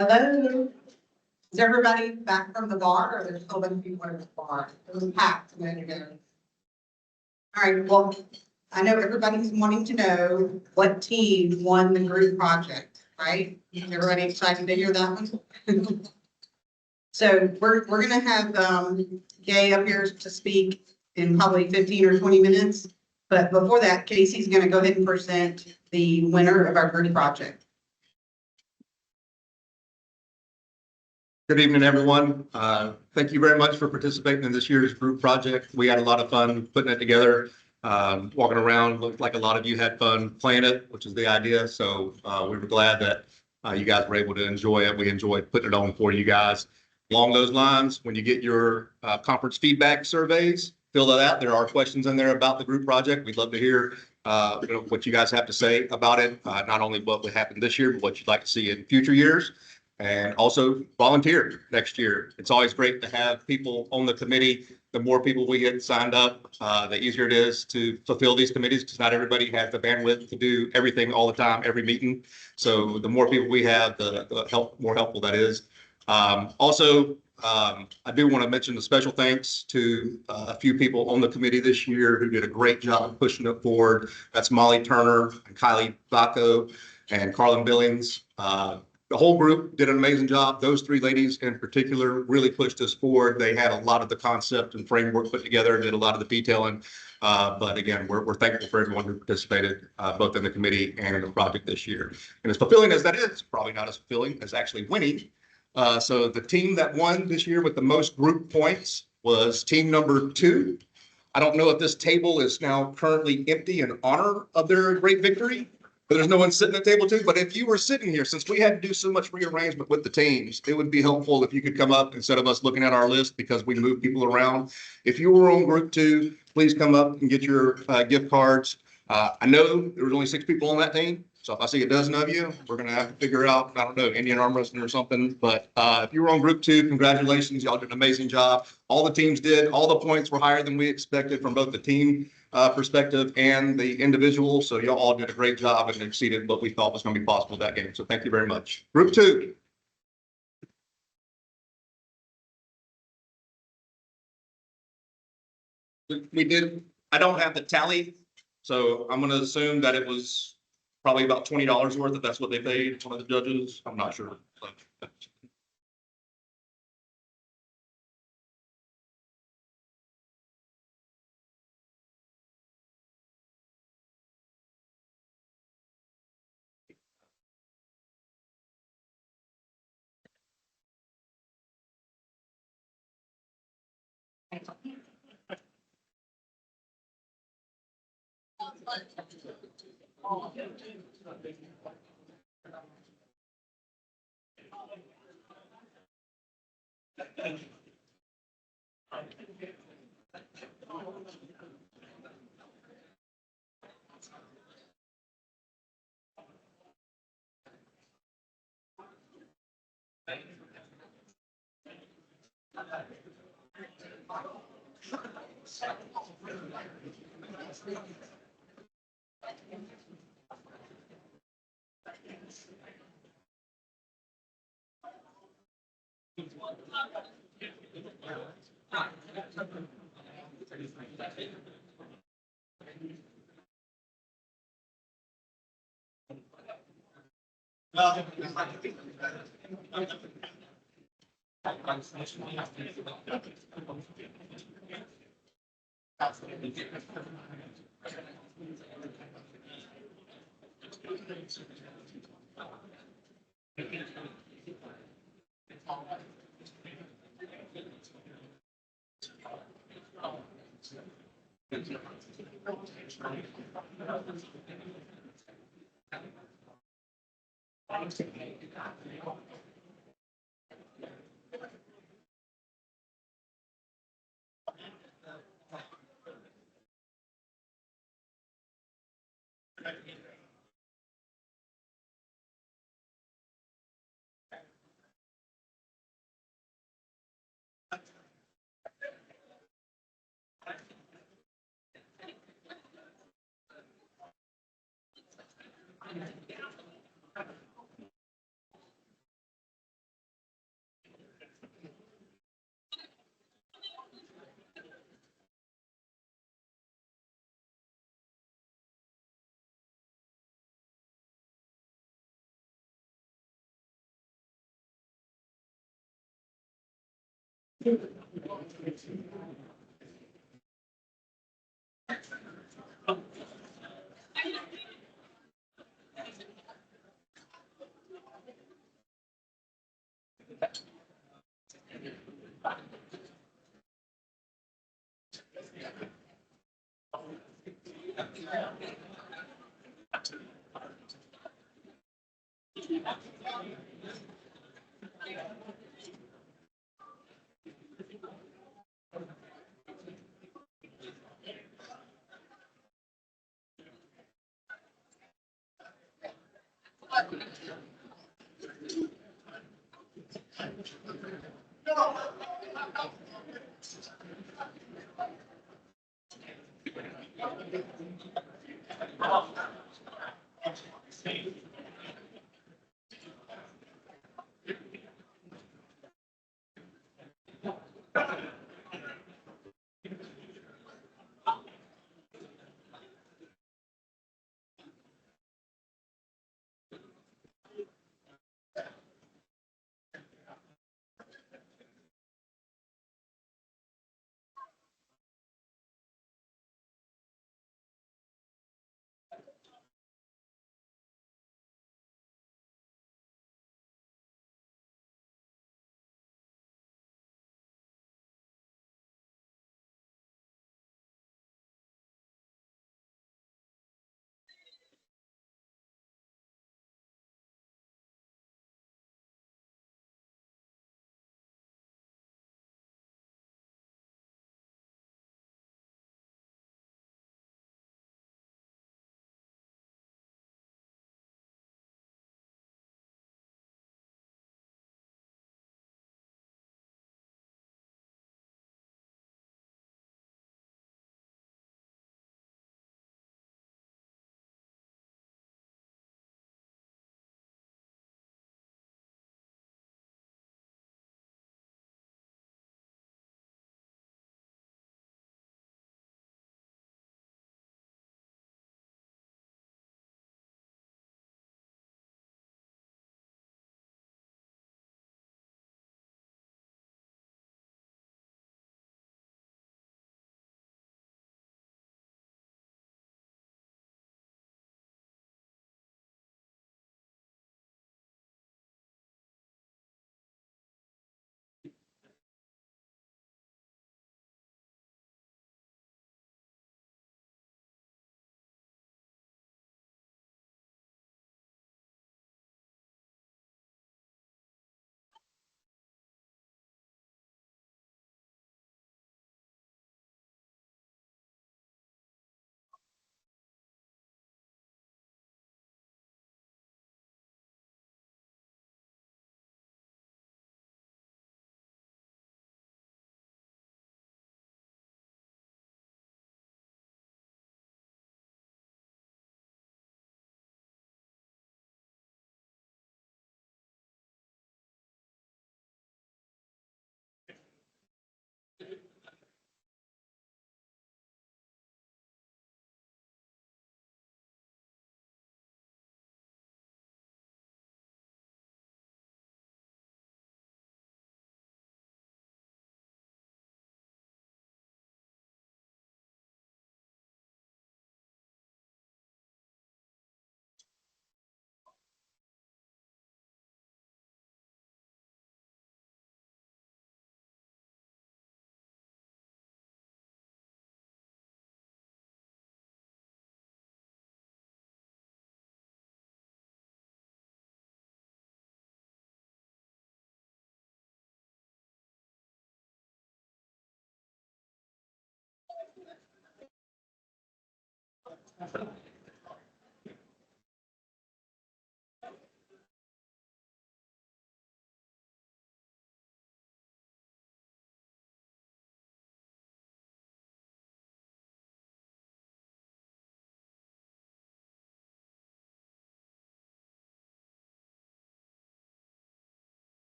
Hello, is everybody back from the bar or there's still a bunch of people at the bar? It was packed a minute ago. All right, well, I know everybody's wanting to know what team won the group project, right? Is everybody excited to hear that one? So we're gonna have Gay up here to speak in probably 15 or 20 minutes. But before that, Casey's gonna go ahead and present the winner of our group project. Good evening, everyone. Thank you very much for participating in this year's group project. We had a lot of fun putting it together. Walking around, looked like a lot of you had fun playing it, which is the idea. So we were glad that you guys were able to enjoy it. We enjoyed putting it on for you guys. Along those lines, when you get your conference feedback surveys, fill that out. There are questions in there about the group project. We'd love to hear what you guys have to say about it. Not only what would happen this year, but what you'd like to see in future years. And also volunteer next year. It's always great to have people on the committee. The more people we get signed up, the easier it is to fulfill these committees because not everybody has the bandwidth to do everything all the time, every meeting. So the more people we have, the more helpful that is. Also, I do want to mention the special thanks to a few people on the committee this year who did a great job pushing it forward. That's Molly Turner, and Kylie Bacco, and Carlin Billings. The whole group did an amazing job. Those three ladies in particular really pushed us forward. They had a lot of the concept and framework put together and did a lot of the detailing. But again, we're thankful for everyone who participated, both in the committee and in the project this year. And as fulfilling as that is, probably not as fulfilling as actually winning. So the team that won this year with the most group points was team number 2. I don't know if this table is now currently empty in honor of their great victory. But there's no one sitting at table 2. But if you were sitting here, since we had to do so much rearrangement with the teams, it would be helpful if you could come up instead of us looking at our list because we move people around. If you were on group 2, please come up and get your gift cards. I know there was only 6 people on that team. So if I see a dozen of you, we're going to have to figure out, I don't know, Indian arm wrestling or something. But if you were on group 2, congratulations. Y'all did an amazing job. All the teams did. All the points were higher than we expected from both the team perspective and the individual. So y'all all did a great job and exceeded what we thought was going to be possible that game. So thank you very much. Group 2. We did, I don't have the tally. So I'm going to assume that it was probably about $20 worth if that's what they paid one of the judges. I'm not sure.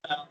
Hello?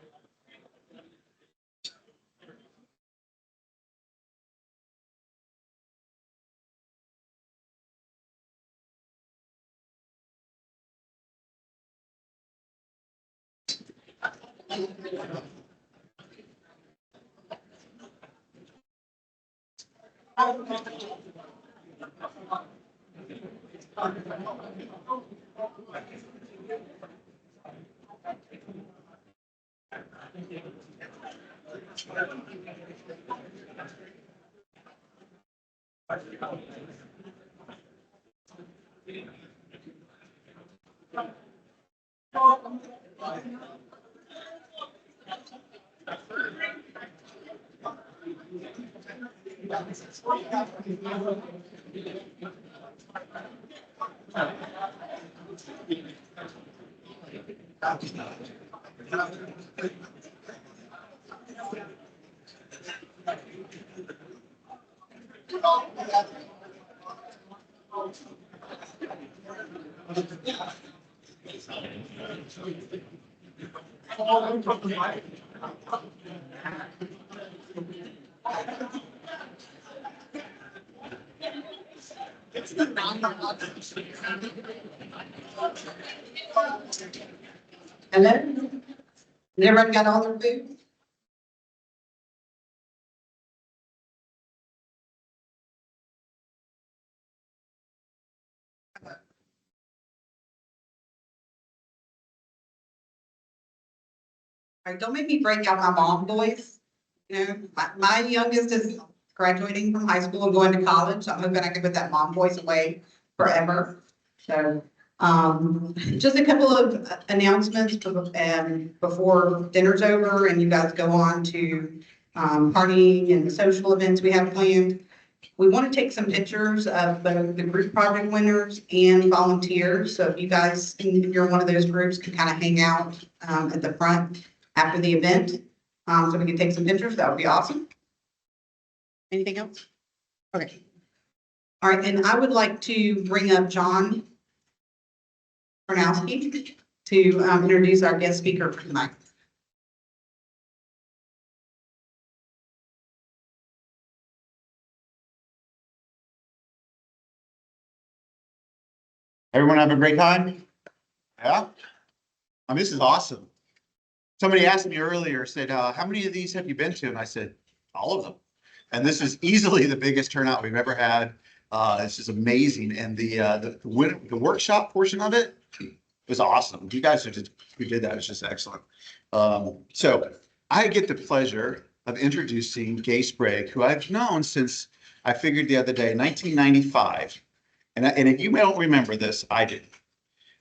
Everyone got all their food? All right, don't make me break out my mom voice. You know, my youngest is graduating from high school and going to college. So I'm hoping I can put that mom voice away forever. So, just a couple of announcements before dinner's over and you guys go on to, partying and social events we have planned. We want to take some pictures of both the group project winners and volunteers. So if you guys, if you're one of those groups, can kind of hang out, at the front after the event, so we can take some pictures, that would be awesome. Anything else? Okay. All right, and I would like to bring up John Karnowski to introduce our guest speaker for tonight. Everyone have a great time? Yeah? This is awesome. Somebody asked me earlier, said, how many of these have you been to? And I said, all of them. And this is easily the biggest turnout we've ever had. This is amazing. And the workshop portion of it was awesome. You guys who did that was just excellent. So I get the pleasure of introducing Gay Sprague, who I've known since, I figured the other day, 1995. And if you don't remember this, I did.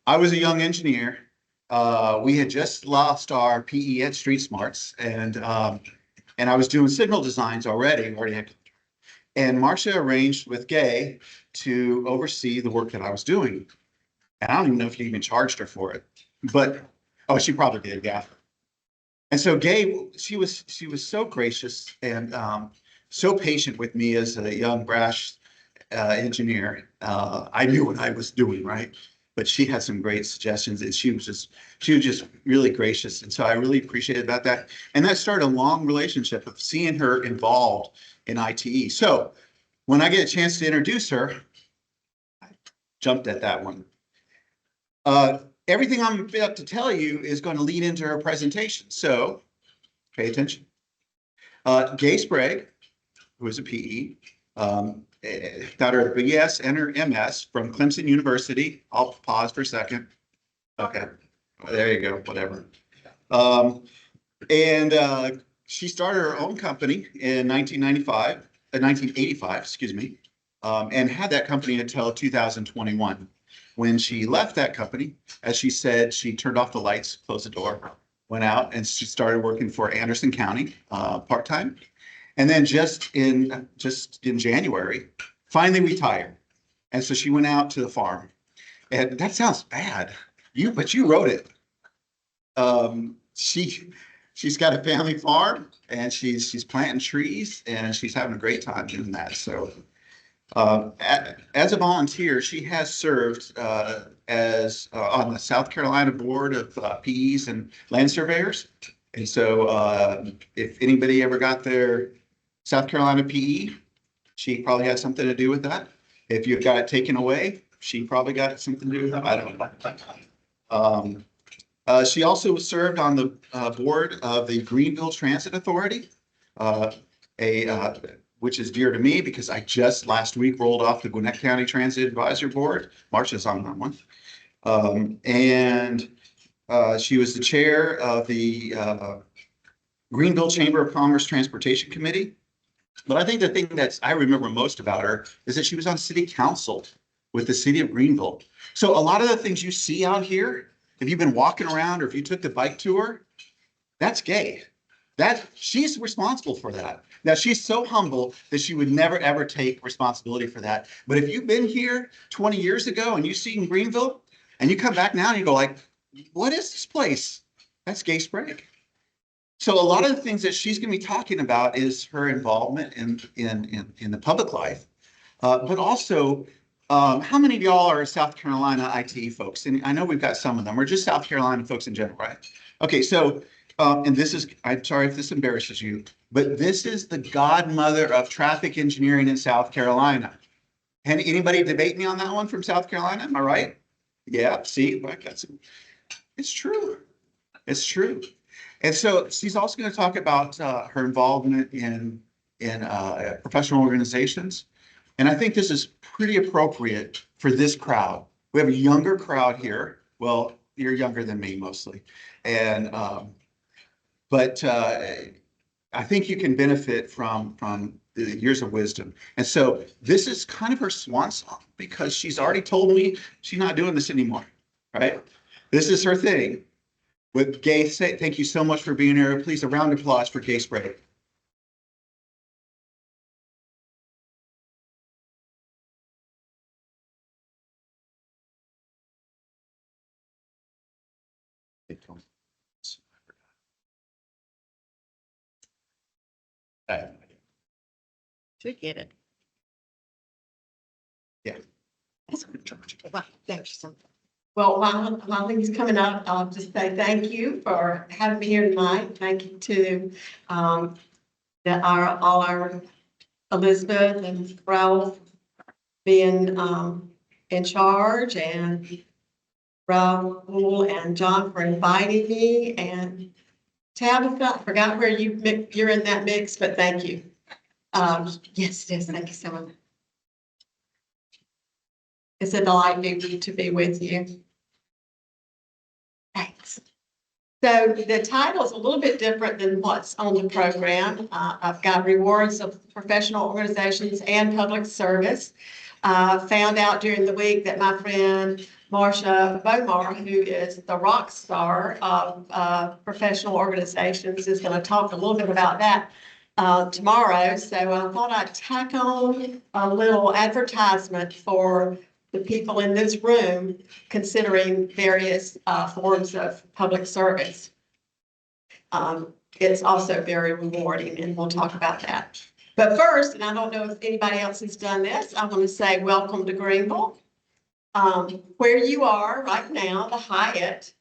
I was a young engineer. We had just lost our PE at Street Smarts, and I was doing signal designs already. And Marcia arranged with Gay to oversee the work that I was doing. And I don't even know if you even charged her for it, but oh, she probably did, yeah. And so Gay, she was so gracious and so patient with me as a young brash engineer. I knew what I was doing, right? But she had some great suggestions, and she was just really gracious. And so I really appreciated about that. And that started a long relationship of seeing her involved in ITE. So when I get a chance to introduce her, I jumped at that one. Everything I'm about to tell you is going to lead into her presentation. So pay attention. Gay Sprague, who is a PE, got her BS and her MS from Clemson University. I'll pause for a second. Okay, there you go, whatever. She started her own company in 1985, excuse me, and had that company until 2021. When she left that company, as she said, she turned off the lights, closed the door, went out, and she started working for Anderson County part-time. And then just in January, finally retired. And so she went out to the farm. And that sounds bad. But you wrote it. She's got a family farm, and she's planting trees, and she's having a great time doing that. So as a volunteer, she has served as on the South Carolina Board of PEs and Land Surveyors. And so if anybody ever got their South Carolina PE, she probably had something to do with that. If you got it taken away, she probably got something to do with that. I don't know. She also served on the board of the Greenville Transit Authority, which is dear to me because I just last week rolled off the Gwinnett County Transit Advisory Board. Marcia's on that one. She was the chair of the Greenville Chamber of Commerce Transportation Committee. But I think the thing I remember most about her is that she was on city council with the city of Greenville. So a lot of the things you see out here, if you've been walking around or if you took the bike tour, that's Gay. She's responsible for that. Now, she's so humble that she would never, ever take responsibility for that. But if you've been here 20 years ago and you see in Greenville and you come back now and you go like, what is this place? That's Gay Sprague. So a lot of the things that she's going to be talking about is her involvement in the public life, but also how many of y'all are South Carolina IT folks? And I know we've got some of them, or just South Carolina folks in general, right? Okay, so and this is, I'm sorry if this embarrasses you, but this is the godmother of traffic engineering in South Carolina. Anybody debate me on that one from South Carolina? Am I right? Yeah. See, it's true. It's true. And so she's also going to talk about her involvement in professional organizations. And I think this is pretty appropriate for this crowd. We have a younger crowd here. Well, you're younger than me mostly. And but I think you can benefit from the years of wisdom. And so this is kind of her swan song because she's already told me she's not doing this anymore, right? This is her thing. With Gay, thank you so much for being here. Please, a round of applause for Gay Sprague. To get it. Yeah. Wow, thanks. Well, while he's coming up, I'll just say thank you for having me here tonight. Thank you to all our Elizabeth and Ralph being in charge, and Raul and John for inviting me, and Tabitha, I forgot where you're in that mix, but thank you. Yes, it is. Thank you so much. It's a delight to be with you. Thanks. So the title is a little bit different than what's on the program. I've got rewards of professional organizations and public service. Found out during the week that my friend Marcia Bomar, who is the rock star of professional organizations, is going to talk a little bit about that tomorrow. So I thought I'd tack on a little advertisement for the people in this room considering various forms of public service. It's also very rewarding, and we'll talk about that. But first, and I don't know if anybody else has done this, I want to say welcome to Greenville. Where you are right now, the Hyatt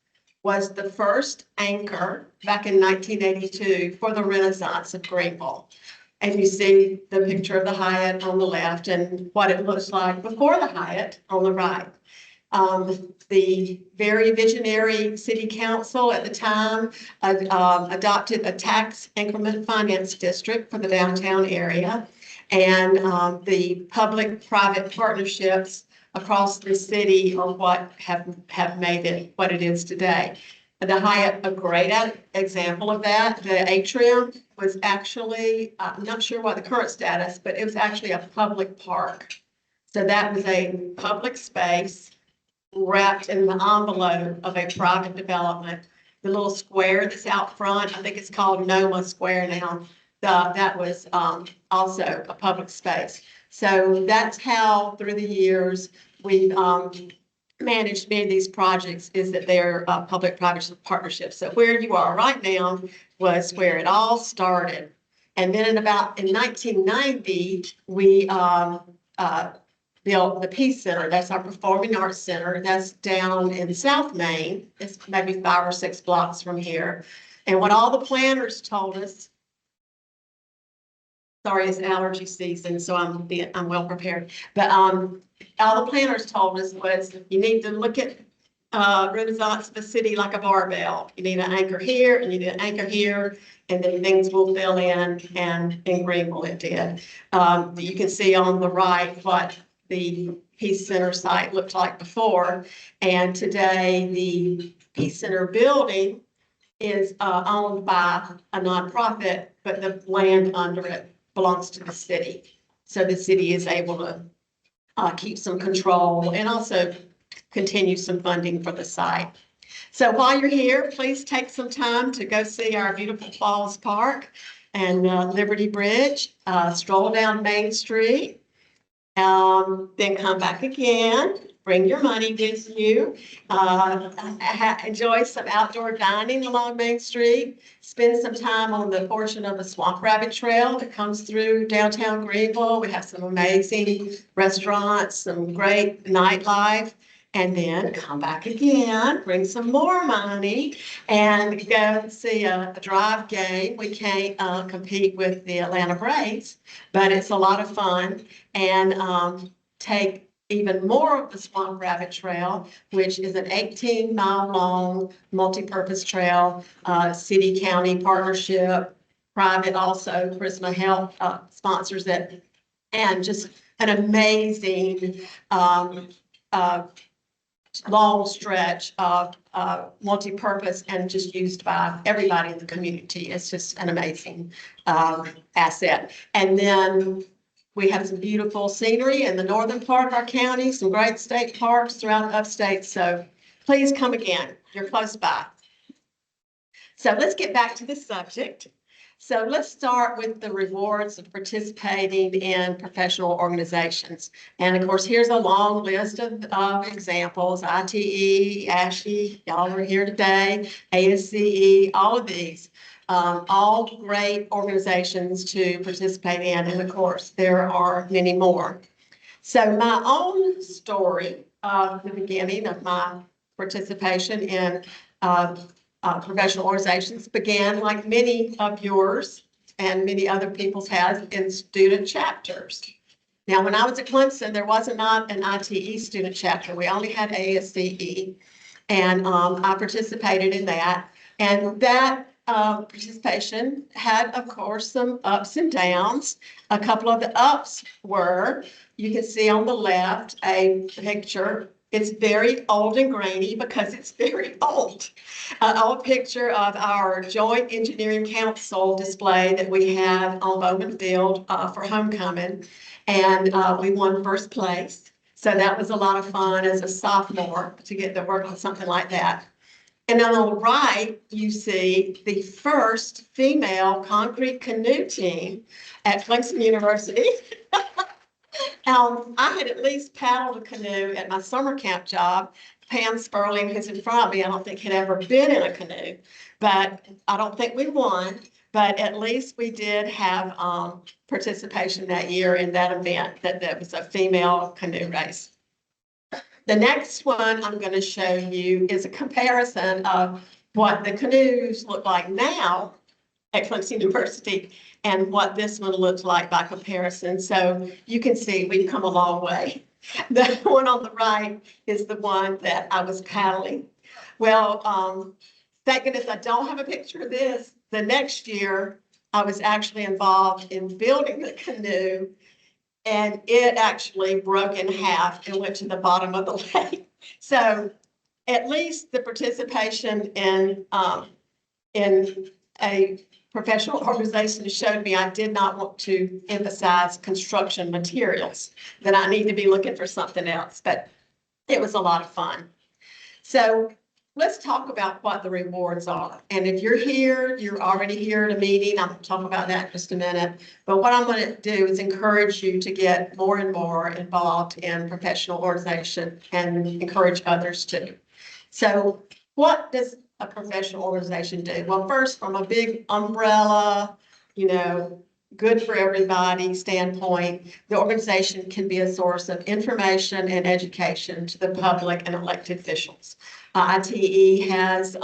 was the first anchor back in 1982 for the Renaissance of Greenville. And you see the picture of the Hyatt on the left and what it looks like before the Hyatt on the right. The very visionary city council at the time adopted a tax increment finance district for the downtown area. And the public-private partnerships across the city are what have made it what it is today. The Hyatt, a great example of that. The atrium was actually, I'm not sure what the current status, but it was actually a public park. So that was a public space wrapped in the envelope of a private development. The little square that's out front, I think it's called Noma Square now, that was also a public space. So that's how through the years we've managed many of these projects, is that they're public-private partnerships. So where you are right now was where it all started. And then in 1990, we built the Peace Center. That's our performing arts center. That's down in South Main. It's maybe 5 or 6 blocks from here. And what all the planners told us, sorry, it's allergy season, so I'm well prepared. But all the planners told us was you need to look at Renaissance of the city like a barbell. You need an anchor here and you need an anchor here, and then things will fill in, and in Greenville it did. You can see on the right what the Peace Center site looked like before, and today the Peace Center building is owned by a nonprofit, but the land under it belongs to the city. So the city is able to keep some control and also continue some funding for the site. So while you're here, please take some time to go see our beautiful Falls Park and Liberty Bridge, stroll down Main Street, then come back again, bring your money with you, enjoy some outdoor dining along Main Street, spend some time on the portion of the Swamp Rabbit Trail that comes through downtown Greenville. We have some amazing restaurants, some great nightlife. And then come back again, bring some more money, and go see a drive game. We can't compete with the Atlanta Braves, but it's a lot of fun. And take even more of the Swamp Rabbit Trail, which is an 18-mile-long multi-purpose trail, city-county partnership, private also, Prisma Health sponsors it, and just an amazing long stretch of multi-purpose and just used by everybody in the community. It's just an amazing asset. And then we have some beautiful scenery in the northern part of our county, some great state parks throughout the upstate. So please come again. You're close by. So let's get back to the subject. So let's start with the rewards of participating in professional organizations. And of course, here's a long list of examples: ITE, ASHE, y'all are here today, ASCE, all of these, all great organizations to participate in. And of course, there are many more. So my own story of the beginning of my participation in professional organizations began, like many of yours and many other people's has, in student chapters. Now, when I was at Clemson, there was not an ITE student chapter. We only had ASCE, and I participated in that. And that participation had, of course, some ups and downs. A couple of the ups were, you can see on the left a picture. It's very old and grainy because it's very old. An old picture of our Joint Engineering Council display that we had on Bowman Field for homecoming. And we won first place. So that was a lot of fun as a sophomore to get to work on something like that. And on the right, you see the first female concrete canoe team at Clemson University. I had at least paddled a canoe at my summer camp job. Pam Sperling, who's in front of me, I don't think had ever been in a canoe, but I don't think we won. But at least we did have participation that year in that event, that was a female canoe race. The next one I'm going to show you is a comparison of what the canoes look like now at Clemson University and what this one looks like by comparison. So you can see we've come a long way. The one on the right is the one that I was paddling. Well, thank goodness I don't have a picture of this. The next year, I was actually involved in building the canoe, and it actually broke in half and went to the bottom of the lake. So at least the participation in a professional organization showed me I did not want to emphasize construction materials, that I need to be looking for something else, but it was a lot of fun. So let's talk about what the rewards are. And if you're here, you're already here at a meeting, I'll talk about that in just a minute. But what I'm going to do is encourage you to get more and more involved in professional organization and encourage others to. So what does a professional organization do? Well, first, from a big umbrella, good for everybody standpoint, the organization can be a source of information and education to the public and elected officials. ITE has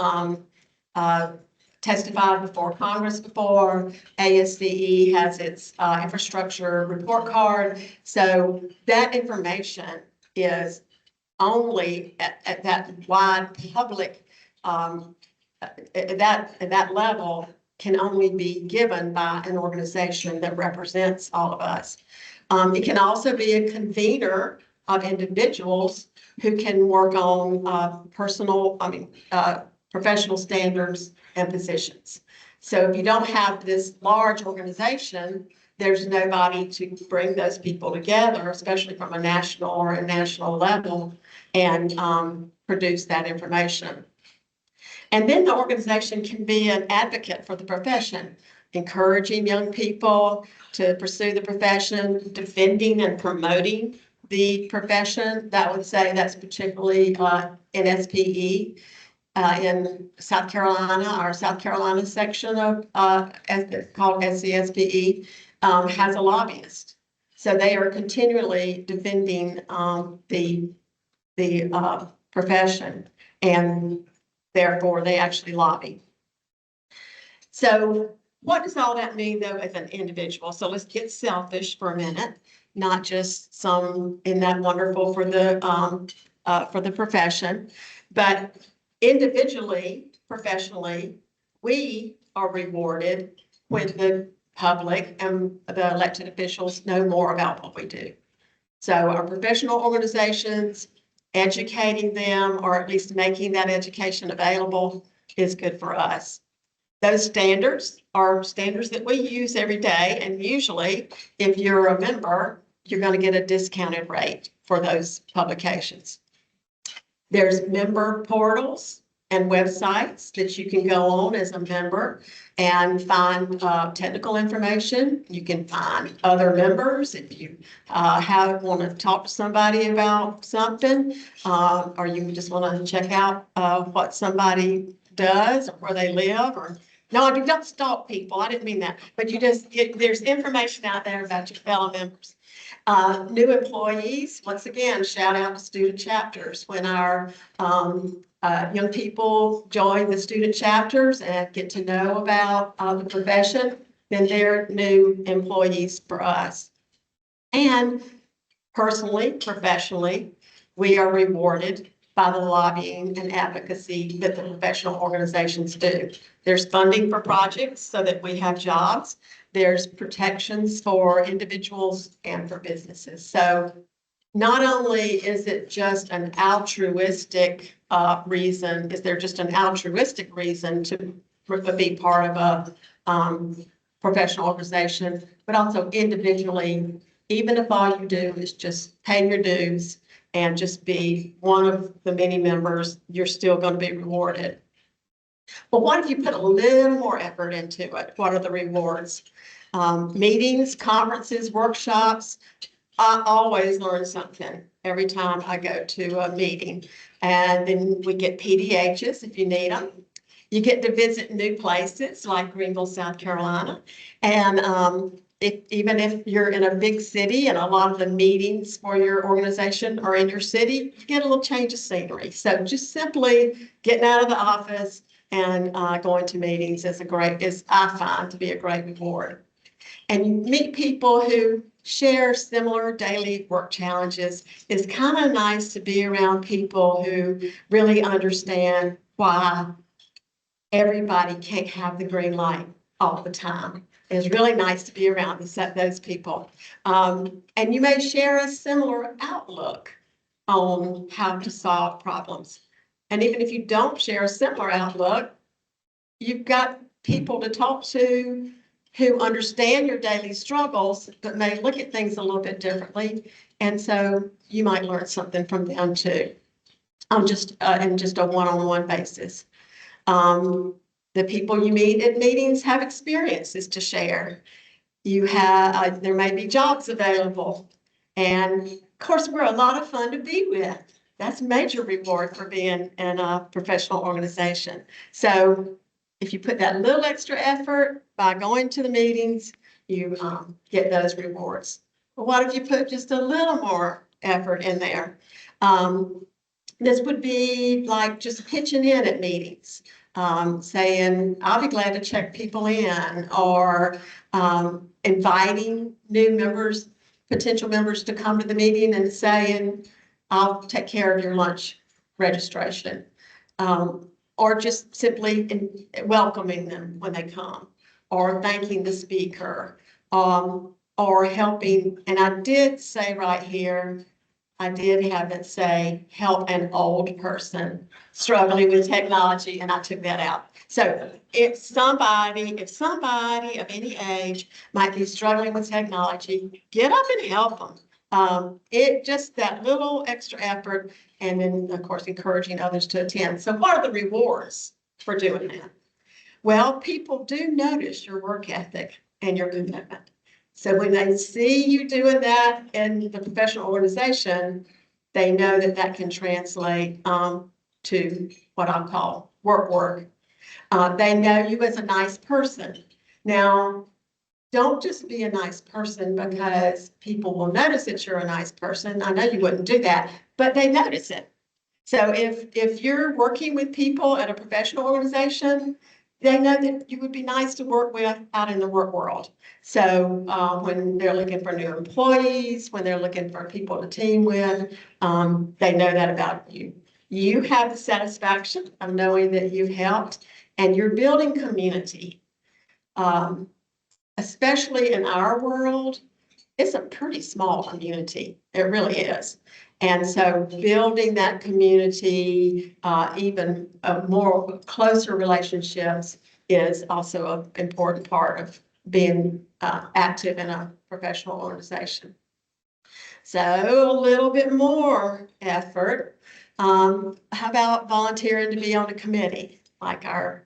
testified before Congress before. ASCE has its infrastructure report card. So that information is only at that wide public, at that level can only be given by an organization that represents all of us. It can also be a convener of individuals who can work on professional standards and positions. So if you don't have this large organization, there's nobody to bring those people together, especially from a national or international level, and produce that information. And then the organization can be an advocate for the profession, encouraging young people to pursue the profession, defending and promoting the profession. That would say that's particularly in SPE. In South Carolina, our South Carolina section of called SCSPE has a lobbyist. So they are continually defending the profession, and therefore they actually lobby. So what does all that mean though as an individual? So let's get selfish for a minute, not just some in that wonderful for the profession, but individually, professionally, we are rewarded when the public and the elected officials know more about what we do. So our professional organizations, educating them, or at least making that education available, is good for us. Those standards are standards that we use every day, and usually if you're a member, you're going to get a discounted rate for those publications. There's member portals and websites that you can go on as a member and find technical information. You can find other members if you want to talk to somebody about something, or you just want to check out what somebody does or where they live. Or no, I don't stalk people. I didn't mean that. But there's information out there about your fellow members. New employees, once again, shout out to student chapters. When our young people join the student chapters and get to know about the profession, then they're new employees for us. And personally, professionally, we are rewarded by the lobbying and advocacy that the professional organizations do. There's funding for projects so that we have jobs. There's protections for individuals and for businesses. So not only is it just an altruistic reason, is there just an altruistic reason to be part of a professional organization, but also individually, even if all you do is just pay your dues and just be one of the many members, you're still going to be rewarded. But what if you put a little more effort into it? What are the rewards? Meetings, conferences, workshops. I always learn something every time I go to a meeting. And then we get PDHs if you need them. You get to visit new places like Greenville, South Carolina. And even if you're in a big city and a lot of the meetings for your organization are in your city, you get a little change of scenery. So just simply getting out of the office and going to meetings I find to be a great reward. And you meet people who share similar daily work challenges. It's kind of nice to be around people who really understand why everybody can't have the green light all the time. It's really nice to be around those people. And you may share a similar outlook on how to solve problems. And even if you don't share a similar outlook, you've got people to talk to who understand your daily struggles, but may look at things a little bit differently. And so you might learn something from them too, in just a one-on-one basis. The people you meet at meetings have experiences to share. There may be jobs available. And of course, we're a lot of fun to be with. That's a major reward for being in a professional organization. So if you put that little extra effort by going to the meetings, you get those rewards. But what if you put just a little more effort in there? This would be like just pitching in at meetings. saying, I'll be glad to check people in, or inviting new members, potential members to come to the meeting and saying, I'll take care of your lunch registration. Or just simply welcoming them when they come, or thanking the speaker, or helping. And I did say right here, I did have it say, help an old person struggling with technology, and I took that out. So if somebody of any age might be struggling with technology, get up and help them. It just that little extra effort, and then of course encouraging others to attend. So what are the rewards for doing that? Well, people do notice your work ethic and your commitment. So when they see you doing that in the professional organization, they know that that can translate to what I'll call work. They know you as a nice person. Now, don't just be a nice person because people will notice that you're a nice person. I know you wouldn't do that, but they notice it. So if you're working with people at a professional organization, they know that you would be nice to work with out in the work world. So when they're looking for new employees, when they're looking for people to team with, they know that about you. You have the satisfaction of knowing that you've helped, and you're building community. Especially in our world, it's a pretty small community. It really is. And so building that community, even more closer relationships, is also an important part of being active in a professional organization. So a little bit more effort. How about volunteering to be on a committee, like our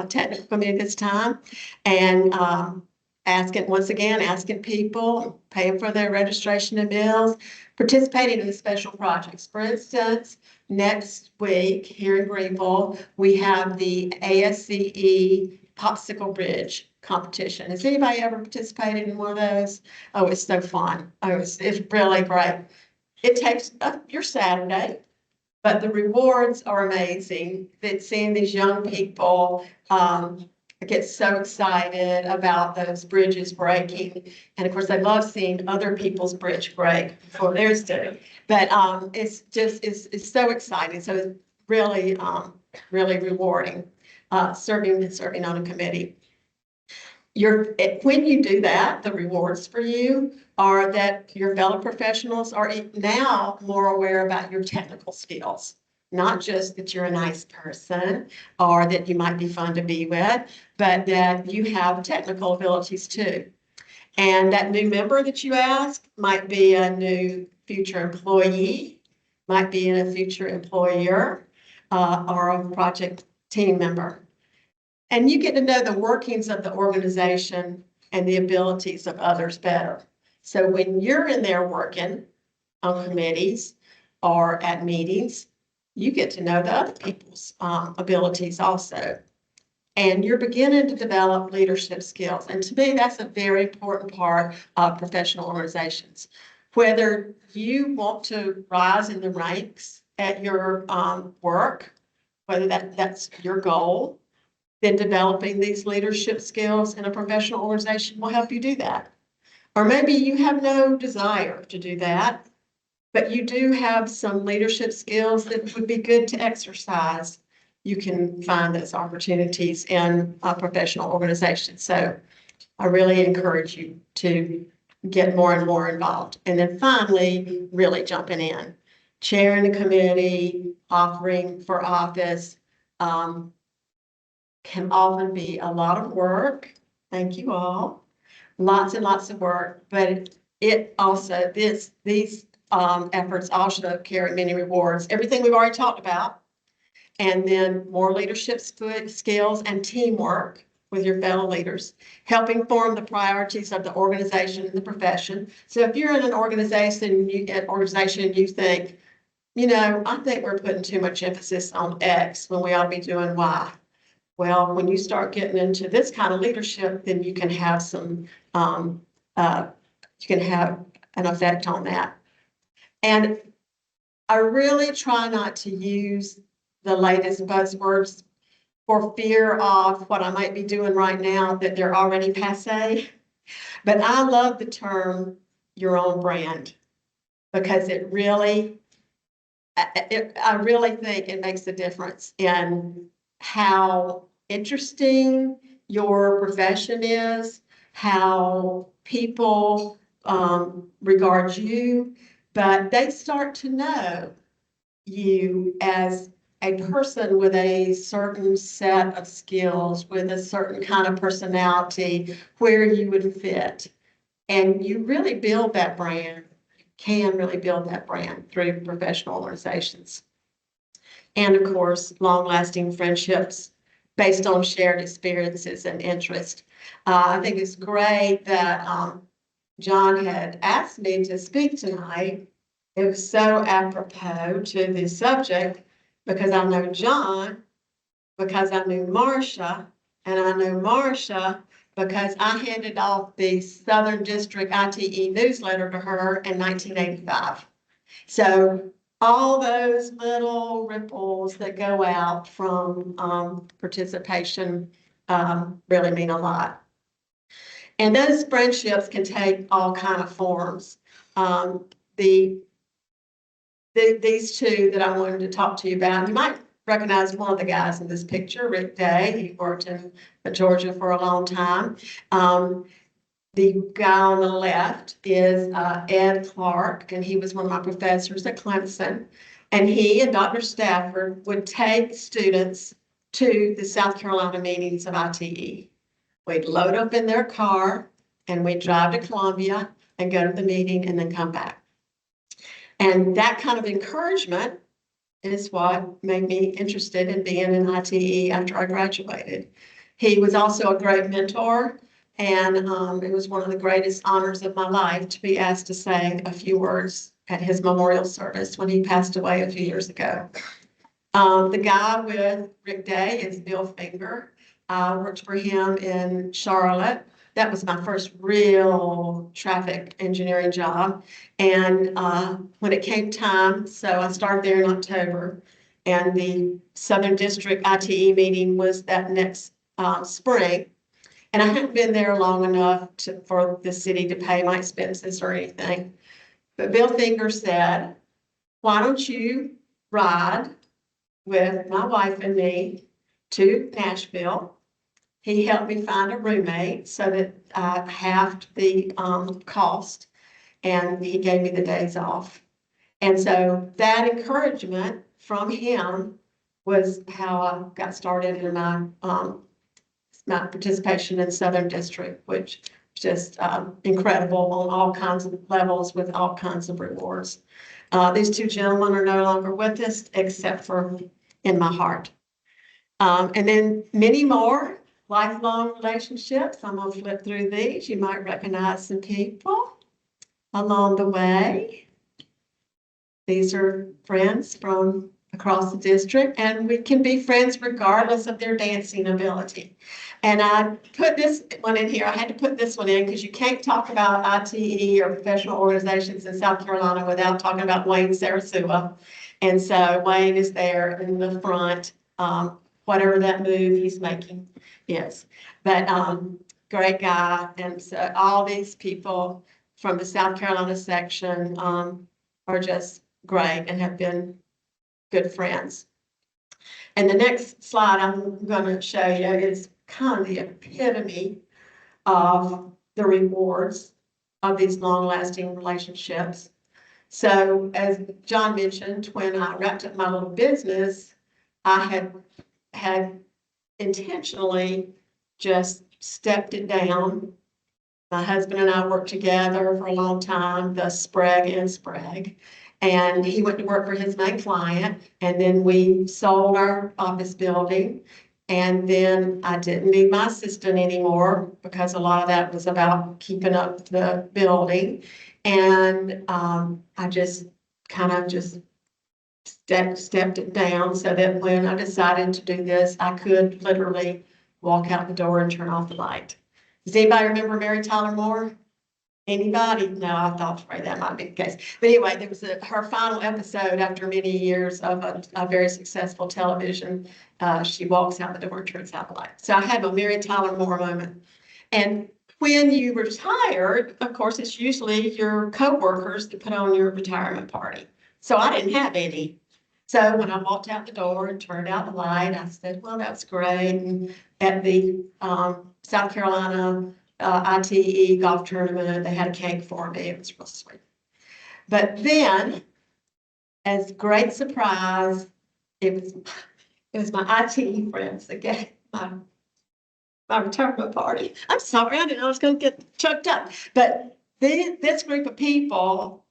technical committee this time, and asking people, paying for their registration and meals, participating in the special projects. For instance, next week here in Greenville, we have the ASCE Popsicle Bridge competition. Has anybody ever participated in one of those? Oh, it's so fun. Oh, it's really great. It takes up your Saturday, but the rewards are amazing. That seeing these young people get so excited about those bridges breaking. And of course, they love seeing other people's bridge break before theirs do. But it's so exciting. So it's really, really rewarding, serving on a committee. When you do that, the rewards for you are that your fellow professionals are now more aware about your technical skills. Not just that you're a nice person or that you might be fun to be with, but that you have technical abilities too. And that new member that you ask might be a new future employee, might be a future employer, or a project team member. And you get to know the workings of the organization and the abilities of others better. So when you're in there working on committees or at meetings, you get to know the other people's abilities also. And you're beginning to develop leadership skills. And to me, that's a very important part of professional organizations. Whether you want to rise in the ranks at your work, whether that's your goal, then developing these leadership skills in a professional organization will help you do that. Or maybe you have no desire to do that, but you do have some leadership skills that would be good to exercise. You can find those opportunities in a professional organization. So I really encourage you to get more and more involved. And then finally, really jumping in, chairing a committee, offering for office, can often be a lot of work. Thank you all. Lots and lots of work, but it also, these efforts also carry many rewards. Everything we've already talked about, and then more leadership skills and teamwork with your fellow leaders, helping form the priorities of the organization and the profession. So if you're in an organization, you think, I think we're putting too much emphasis on X when we ought to be doing Y. Well, when you start getting into this kind of leadership, then you can have you can have an effect on that. And I really try not to use the latest buzzwords for fear of what I might be doing right now, that they're already passé. But I love the term your own brand because it really, I really think it makes a difference in how interesting your profession is, how people regard you, but they start to know you as a person with a certain set of skills, with a certain kind of personality, where you would fit. And you really build that brand, can really build that brand through professional organizations. And of course, long-lasting friendships based on shared experiences and interest. I think it's great that John had asked me to speak tonight. It was so apropos to the subject because I know John, because I knew Marcia, and I know Marcia because I handed off the Southern District ITE newsletter to her in 1985. So all those little ripples that go out from participation really mean a lot. And those friendships can take all kind of forms. These two that I wanted to talk to you about, you might recognize one of the guys in this picture, Rick Day. He worked in Georgia for a long time. The guy on the left is Ed Clark, and he was one of my professors at Clemson. And he and Dr. Stafford would take students to the South Carolina meetings of ITE. We'd load up in their car and we'd drive to Columbia and go to the meeting and then come back. And that kind of encouragement is what made me interested in being in ITE after I graduated. He was also a great mentor, and it was one of the greatest honors of my life to be asked to say a few words at his memorial service when he passed away a few years ago. The guy with Rick Day is Bill Finger. I worked for him in Charlotte. That was my first real traffic engineering job. And when it came time, so I started there in October, and the Southern District ITE meeting was that next spring. And I hadn't been there long enough for the city to pay my expenses or anything. But Bill Finger said, why don't you ride with my wife and me to Nashville? He helped me find a roommate so that I halved the cost, and he gave me the days off. And so that encouragement from him was how I got started in my participation in Southern District, which is just incredible on all kinds of levels with all kinds of rewards. These two gentlemen are no longer with us except for in my heart. And then many more lifelong relationships. I'm going to flip through these. You might recognize some people along the way. These are friends from across the district, and we can be friends regardless of their dancing ability. And I put this one in here. I had to put this one in because you can't talk about ITE or professional organizations in South Carolina without talking about Wayne Sarasua. And so Wayne is there in the front, whatever that move he's making is. But great guy. And so all these people from the South Carolina section are just great and have been good friends. And the next slide I'm going to show you is kind of the epitome of the rewards of these long-lasting relationships. So as John mentioned, when I wrapped up my little business, I had intentionally just stepped it down. My husband and I worked together for a long time, the Sprague and Sprague. And he went to work for his main client, and then we sold our office building. And then I didn't need my assistant anymore because a lot of that was about keeping up the building. And I just kind of just stepped it down so that when I decided to do this, I could literally walk out the door and turn off the light. Does anybody remember Mary Tyler Moore? Anybody? No, I thought afraid that might be the case. But anyway, there was her final episode after many years of a very successful television. She walks out the door and turns out the light. So I had a Mary Tyler Moore moment. And when you retired, of course, it's usually your coworkers that put on your retirement party. So I didn't have any. So when I walked out the door and turned out the light, I said, well, that's great. And at the South Carolina ITE golf tournament, they had a cake for me. It was real sweet. But then, as great surprise, it was my ITE friends that gave my retirement party. I'm sorry, I didn't know I was going to get choked up. But this group of people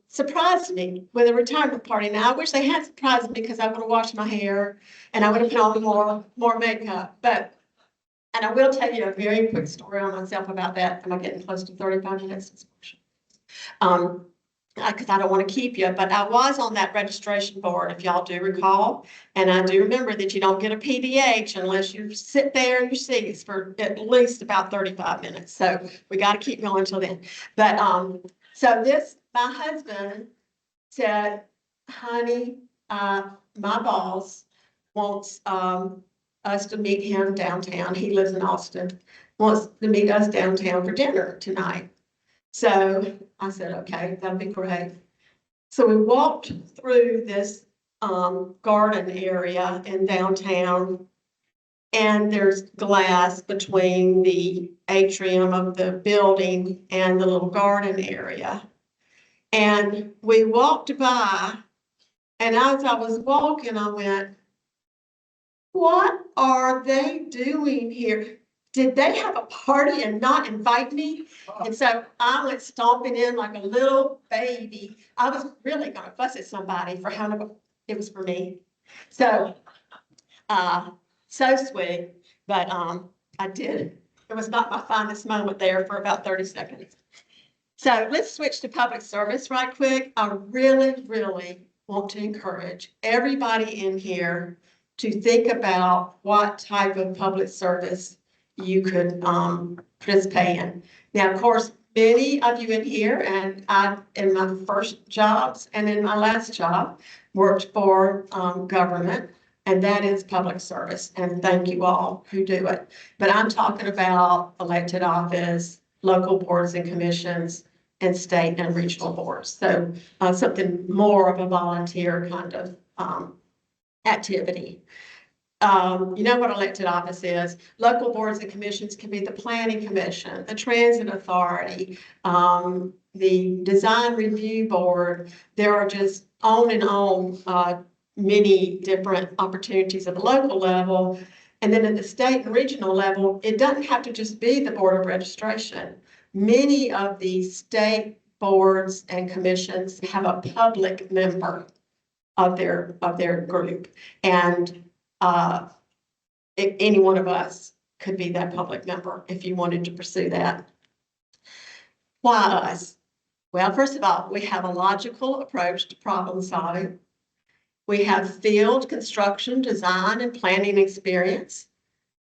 surprised me with a retirement party. Now, I wish they had surprised me because I would have washed my hair and I would have put on more makeup. And I will tell you a very quick story on myself about that. Am I getting close to 35 minutes? Because I don't want to keep you, but I was on that registration board, if y'all do recall. And I do remember that you don't get a PDH unless you sit there in your seats for at least about 35 minutes. So we got to keep going until then. But so my husband said, honey, my boss wants us to meet him downtown. He lives in Austin, wants to meet us downtown for dinner tonight. So I said, okay, that'd be great. So we walked through this garden area in downtown, and there's glass between the atrium of the building and the little garden area. And we walked by, and as I was walking, I went, what are they doing here? Did they have a party and not invite me? And so I went stomping in like a little baby. I was really going to fuss at somebody for how it was for me. So, so sweet, but I did. It was not my finest moment there for about 30 seconds. So let's switch to public service right quick. I really, really want to encourage everybody in here to think about what type of public service you could participate in. Now, of course, many of you in here, and I, in my first jobs and in my last job, worked for government, and that is public service. And thank you all who do it. But I'm talking about elected office, local boards and commissions, and state and regional boards. So something more of a volunteer kind of activity. You know what elected office is. Local boards and commissions can be the planning commission, the transit authority, the design review board. There are just on and on many different opportunities at the local level. And then at the state and regional level, it doesn't have to just be the board of registration. Many of the state boards and commissions have a public member of their group. And any one of us could be that public member if you wanted to pursue that. Why us? Well, first of all, we have a logical approach to problem solving. We have field construction, design, and planning experience.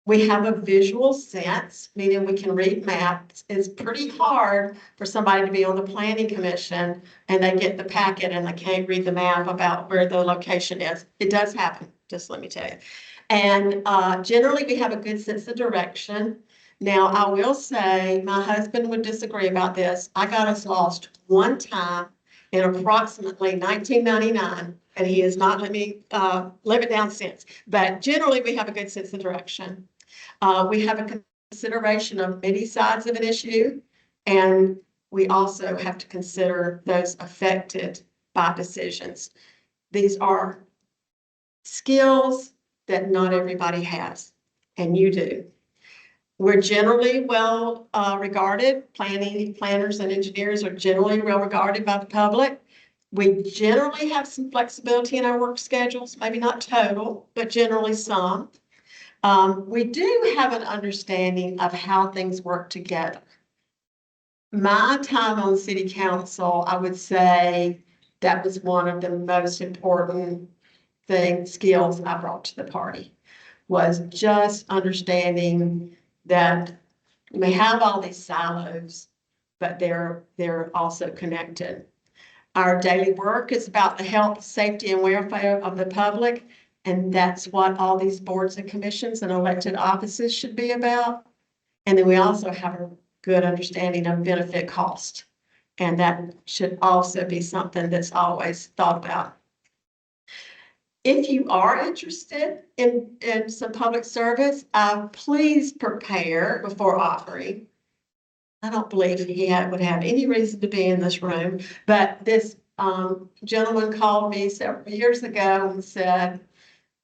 We have a visual sense, meaning we can read maps. It's pretty hard for somebody to be on the planning commission and they get the packet and they can't read the map about where the location is. It does happen, just let me tell you. And generally we have a good sense of direction. Now, I will say, my husband would disagree about this. I got us lost one time in approximately 1999, and he has not let me live it down since. But generally, we have a good sense of direction. We have a consideration of many sides of an issue, and we also have to consider those affected by decisions. These are skills that not everybody has, and you do. We're generally well regarded. Planners and engineers are generally well regarded by the public. We generally have some flexibility in our work schedules, maybe not total, but generally some. We do have an understanding of how things work together. My time on city council, I would say that was one of the most important skills I brought to the party, was just understanding that we have all these silos, but they're also connected. Our daily work is about the health, safety, and welfare of the public, and that's what all these boards and commissions and elected offices should be about. And then we also have a good understanding of benefit cost, and that should also be something that's always thought about. If you are interested in some public service, please prepare before offering. I don't believe he would have any reason to be in this room, but this gentleman called me several years ago and said,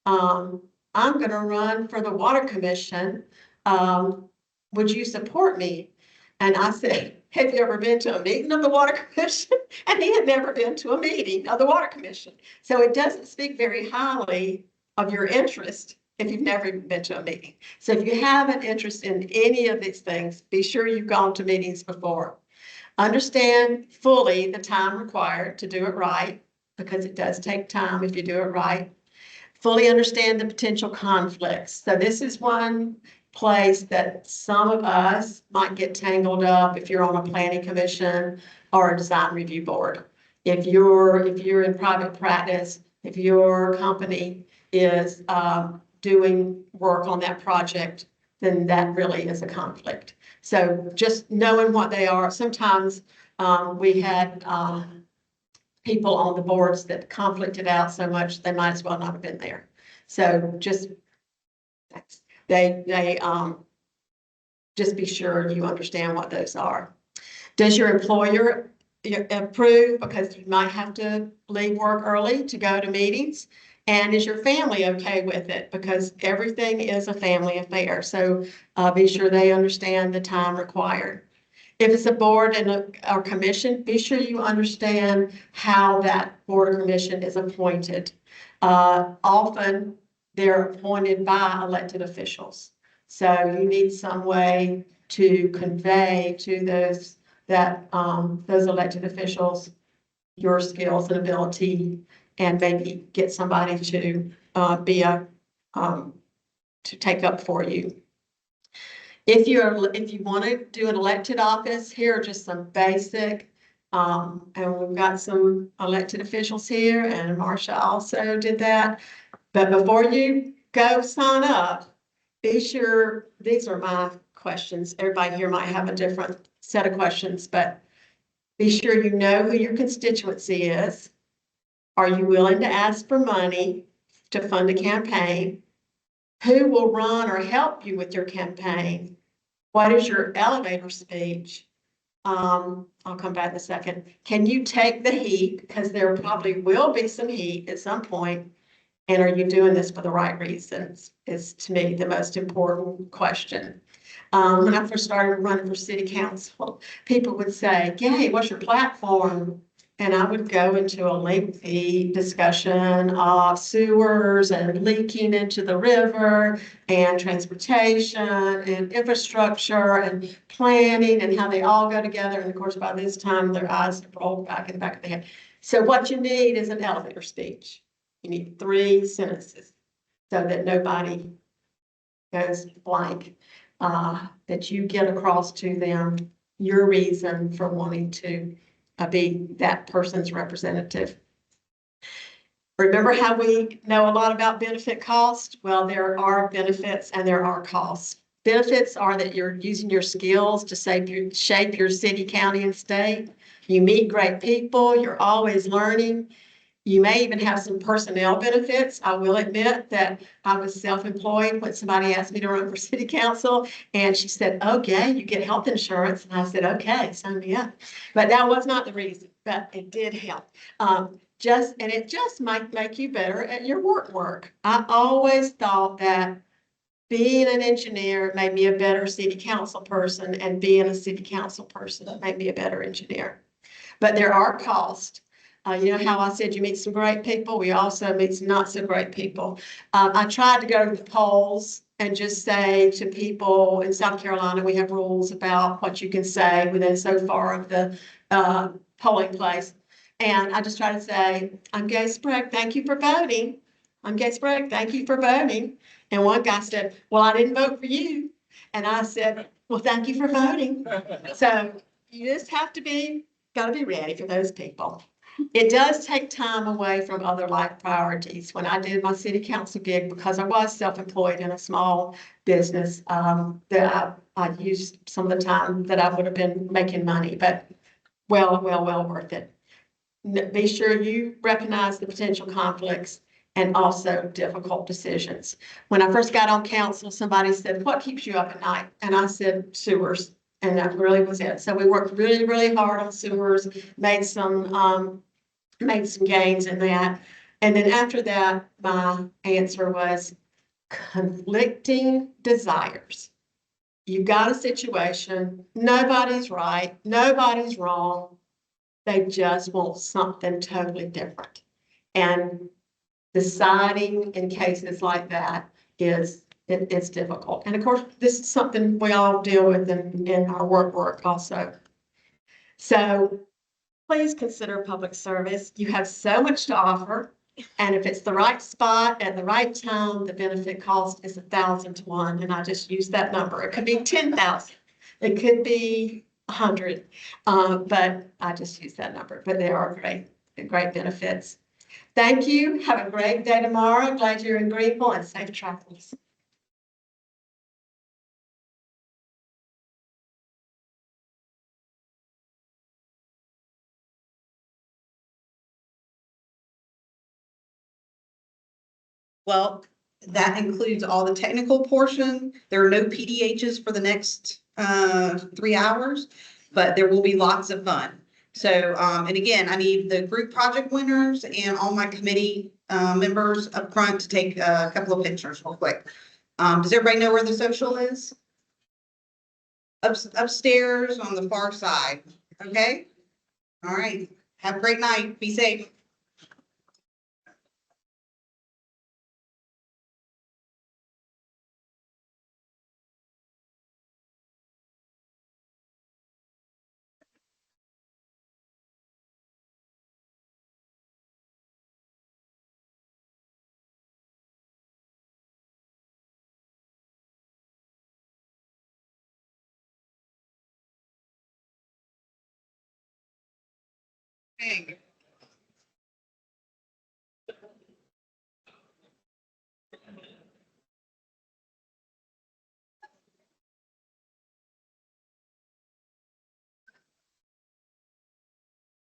I'm going to run for the Water Commission. Would you support me? And I said, have you ever been to a meeting of the Water Commission? And he had never been to a meeting of the Water Commission. So it doesn't speak very highly of your interest if you've never even been to a meeting. So if you have an interest in any of these things, be sure you've gone to meetings before. Understand fully the time required to do it right, because it does take time if you do it right. Fully understand the potential conflicts. So this is one place that some of us might get tangled up if you're on a planning commission or a design review board. If you're in private practice, if your company is doing work on that project, then that really is a conflict. So just knowing what they are. Sometimes we had people on the boards that conflicted out so much they might as well not have been there. So just just be sure you understand what those are. Does your employer approve? Because you might have to leave work early to go to meetings. And is your family okay with it? Because everything is a family affair. So be sure they understand the time required. If it's a board and a commission, be sure you understand how that board or commission is appointed. Often they're appointed by elected officials. So you need some way to convey to those elected officials your skills and ability, and maybe get somebody to to take up for you. If you want to do an elected office, here are just some basic, and we've got some elected officials here, and Marcia also did that. But before you go sign up, be sure, these are my questions. Everybody here might have a different set of questions, but be sure you know who your constituency is. Are you willing to ask for money to fund a campaign? Who will run or help you with your campaign? What is your elevator speech? I'll come back in a second. Can you take the heat? Because there probably will be some heat at some point. And are you doing this for the right reasons? Is, to me, the most important question. When I first started running for city council, people would say, "Gay, what's your platform?" And I would go into a lengthy discussion of sewers and leaking into the river and transportation and infrastructure and planning and how they all go together. And of course, by this time, their eyes have rolled back in the back of their head. So what you need is an elevator speech. You need 3 sentences so that nobody goes blank, that you get across to them your reason for wanting to be that person's representative. Remember how we know a lot about benefit cost? Well, there are benefits and there are costs. Benefits are that you're using your skills to shape your city, county, and state. You meet great people. You're always learning. You may even have some personnel benefits. I will admit that I was self-employed when somebody asked me to run for city council, and she said, "Okay, you get health insurance." And I said, "Okay, sign me up." But that was not the reason, but it did help. It just might make you better at your work. I always thought that being an engineer made me a better city council person, and being a city council person made me a better engineer. But there are costs. You know how I said you meet some great people? We also meet some not so great people. I tried to go to the polls and just say to people in South Carolina, we have rules about what you can say within so far of the polling place. And I just try to say, "I'm Gay Sprague, thank you for voting. I'm Gay Sprague, thank you for voting." And one guy said, "Well, I didn't vote for you." And I said, "Well, thank you for voting." So you just have to be, gotta be ready for those people. It does take time away from other life priorities. When I did my city council gig, because I was self-employed in a small business, that I used some of the time that I would have been making money, but well worth it. Be sure you recognize the potential conflicts and also difficult decisions. When I first got on council, somebody said, "What keeps you up at night?" And I said, "Sewers." And that really was it. So we worked really hard on sewers, made some gains in that. And then after that, my answer was conflicting desires. You've got a situation, nobody's right, nobody's wrong. They just want something totally different. And deciding in cases like that it's difficult. And of course, this is something we all deal with in our work also. So please consider public service. You have so much to offer. And if it's the right spot at the right time, the benefit cost is 1,000 to 1. And I just use that number. It could be 10,000. It could be 100. But I just use that number. But there are great benefits. Thank you. Have a great day tomorrow. Glad you're in Greenville and safe travels. Well, that includes all the technical portion. There are no PDHs for the next 3 hours, but there will be lots of fun. So, and again, I need the group project winners and all my committee members up front to take a couple of pictures real quick. Does everybody know where the social is? Upstairs on the far side, okay? All right, have a great night, be safe. Hey.